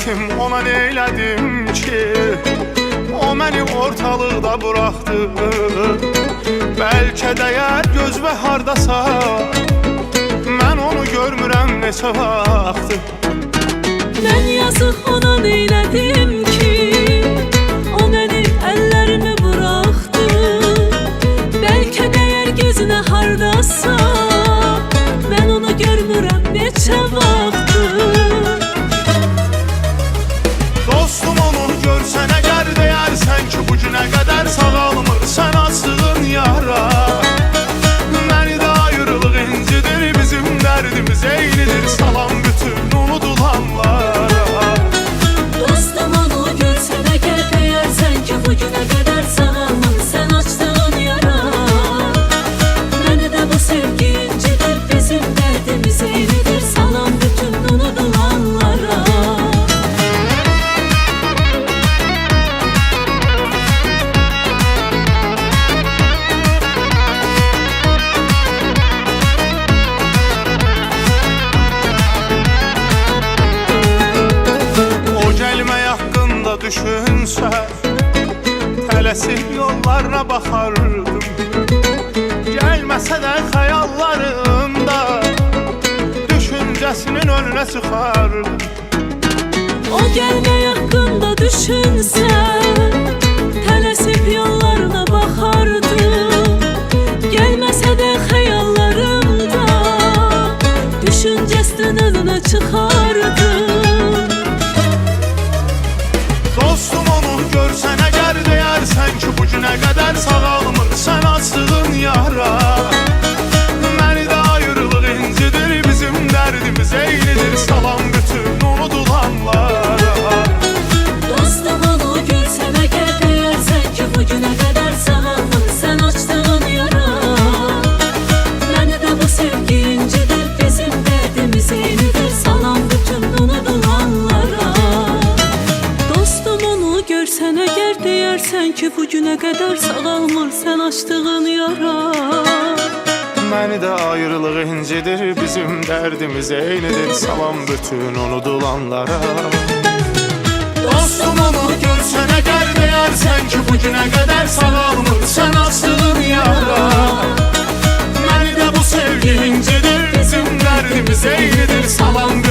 qismətim, ona neylədim ki? O məni ortalıqda buraxdı. Bəlkə dəyər göz və hardasa, mən onu görmürəm neçə vaxtı. Mən yazıq ona neylədim ki? O məni əllərimi buraxdı. Bəlkə dəyər gözünə hardasa, mən onu görmürəm neçə vaxtı. Dostum onu görsən əgər deyərsən ki, bu günə qədər sağalmırsan açdığın yara. Məni də ayrılıq incidir, bizim dərdimiz eynidir, salam bütün unudulanlara. Dostum onu görsən əgər deyərsən ki, bu günə qədər sağalmırsan açdığın yara. Məni də bu sevgi incidir, bizim dərdimiz eynidir, salam bütün unudulanlara. Düşünsə, tələsik yollarına baxardım. Gəlməsə də xəyallarımda düşüncəsinin önünə çıxardım. O gəlmək haqqında düşünsə, tələsib yollarına baxardım. Gəlməsə də xəyallarımda düşüncəsinin önünə çıxardım. Dostum onu görsən əgər deyərsən ki, bu günə qədər sağalmırsan açdığın yara. Məni də ayrılıq incidir, bizim dərdimiz eynidir, salam bütün unudulanlara. Dostum onu görsən əgər deyərsən ki, bu günə qədər sağalmırsan açdığın yara. Məni də bu sevgi incidir, bizim dərdimiz eynidir, salam bütün unudulanlara. Görsən əgər deyərsən ki, bu günə qədər sağalmırsan açdığın yara. Məni də ayrılıq incidir, bizim dərdimiz eynidir, salam bütün unudulanlara. Dostum onu görsən əgər deyərsən ki, bu günə qədər sağalmırsan açdığın yara. Məni də bu sevgi incidir, bizim dərdimiz eynidir, salam